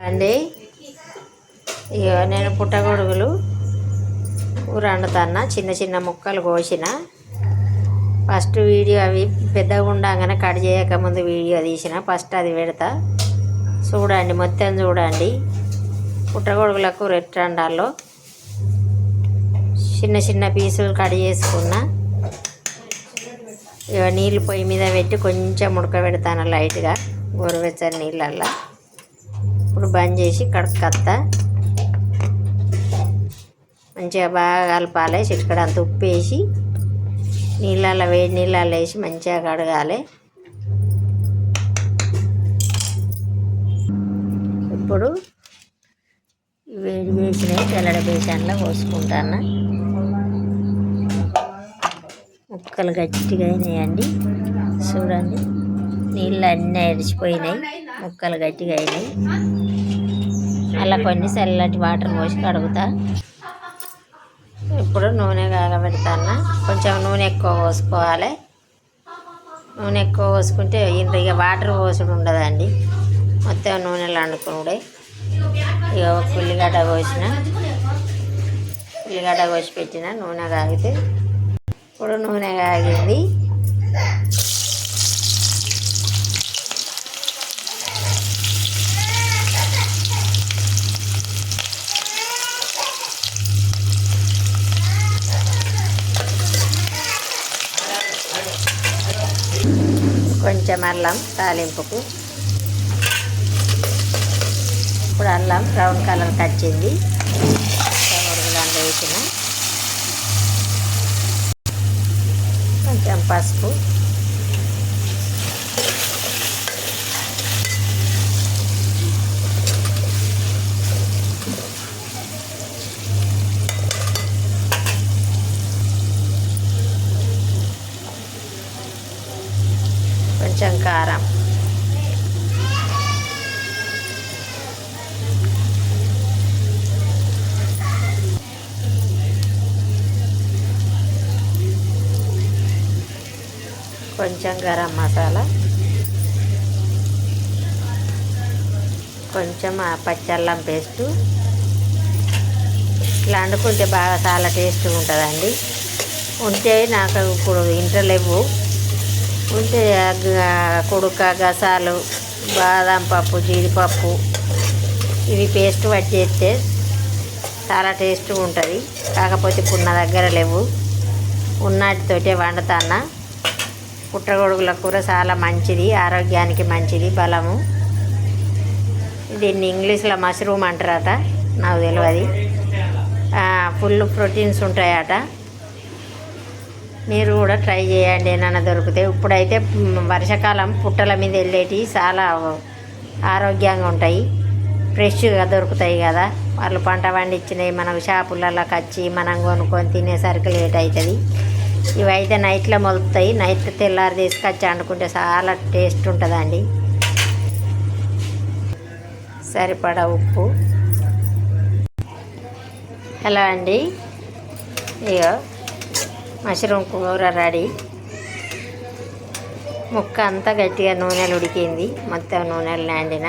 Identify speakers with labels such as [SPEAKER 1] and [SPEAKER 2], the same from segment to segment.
[SPEAKER 1] అండి ఇక నేను పుట్టగొడుగులు కూర వండుతున్నా. చిన్న చిన్న ముక్కలు కోసిన. ఫస్ట్ వీడియో అవి పెద్దగా ఉండగానే కట్ చేయకముందు వీడియో తీసిన. ఫస్ట్ అది పెడతా చూడండి, మొత్తం చూడండి. పుట్టగొడుగుల కూర ఎట్లా వండాలో చిన్న చిన్న పీసులు కట్ చేసుకున్నా. ఇక నీళ్ళు పొయ్యి మీద పెట్టి కొంచెం ఉడకబెడతాను లైట్గా గోరువెచ్చని నీళ్ళల్లో. ఇప్పుడు బంద్ చేసి కడుక్కొస్తా. మంచిగా బాగా కలపాలి. చిటికెడు అంత ఉప్పు వేసి నీళ్ళల్లో, వేడి నీళ్ళల్లో వేసి మంచిగా కడగాలి. ఇప్పుడు వేడి చేసినవి తెల్లడి బేసన్లో పోసుకుంటాను. ముక్కలు గట్టిగా అయినాయండి, చూడండి. నీళ్ళు అన్నీ ఎడిచిపోయినాయి, ముక్కలు గట్టిగా అయినాయి. అలా కొన్ని చల్లటి వాటర్ పోసి కడుగుతా. ఇప్పుడు నూనె కాగబెడతాను. కొంచెం నూనె ఎక్కువ పోసుకోవాలి. నూనె ఎక్కువ పోసుకుంటే ఇక వాటర్ పోసుడు ఉండదండి, మొత్తం నూనెలో వండుకునుడే. ఇక ఒక ఉల్లిగడ్డ కోసి పెట్టిన. నూనె కాగితే ఇప్పుడు నూనె కాగింది. కొంచెం అల్లం తాలింపుకు. ఇప్పుడు అల్లం బ్రౌన్ కలర్కి వచ్చింది. ఉడుగులాంటి వేసిన. కొంచెం పసుపు, కొంచెం కారం, కొంచెం గరం మసాలా, కొంచెం పచ్చల్లం పేస్టు. ఇట్లా వండుకుంటే బాగా చాలా టేస్ట్గా ఉంటుందండి. ఉంటే నాకు ఇప్పుడు ఇంట్లో లేవు. ఉంటే కుడుక, గసాలు, బాదం పప్పు, జీడిపప్పు ఇవి పేస్ట్ పట్టేస్తే చాలా టేస్ట్గా ఉంటుంది. కాకపోతే ఇప్పుడు నా దగ్గర లేవు, ఉన్నటితోటే వండుతాను. పుట్టగొడుగుల కూర చాలా మంచిది, ఆరోగ్యానికి మంచిది, బలము. దీన్ని ఇంగ్లీష్లో మష్రూమ్ అంటారట, నాకు తెలియదు. ఫుల్ ప్రోటీన్స్ ఉంటాయట. మీరు కూడా ట్రై చేయండి, ఏమైనా దొరికితే. ఇప్పుడైతే వర్షాకాలం పుట్టల మీద వెళ్ళేటివి చాలా ఆరోగ్యంగా ఉంటాయి, ఫ్రెష్గా దొరుకుతాయి కదా. వాళ్ళు పంట పండించినవి మనకు షాపులలోకి వచ్చి మనం కొనుక్కొని తినేసరికి లేట్ అవుతుంది. ఇవైతే నైట్లో మొలుపుతాయి. నైట్ తెల్లారి తీసుకొచ్చి వండుకుంటే చాలా టేస్ట్ ఉంటుందండి. సరిపడా ఉప్పు. హలో అండి, ఇగో మష్రూమ్ కూర రెడీ. ముక్క అంతా గట్టిగా నూనెలు ఉడికింది, మొత్తం నూనెలు నాండిన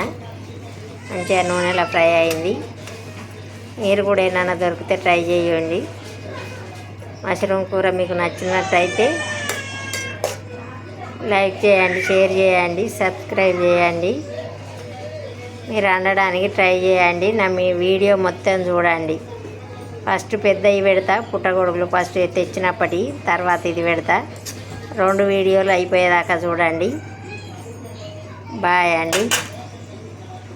[SPEAKER 1] మంచిగా నూనెలో ఫ్రై అయింది. మీరు కూడా ఏమైనా దొరికితే ట్రై చేయండి. మష్రూమ్ కూర మీకు నచ్చినట్టయితే లైక్ చేయండి, షేర్ చేయండి, సబ్స్క్రైబ్ చేయండి. మీరు వండడానికి ట్రై చేయండి. మీ వీడియో మొత్తం చూడండి. ఫస్ట్ పెద్దవి పెడతా, పుట్టగొడుగులు ఫస్ట్ తెచ్చినప్పటి, తర్వాత ఇది పెడతా. 2 వీడియోలు అయిపోయేదాకా చూడండి. బాయ్ అండి.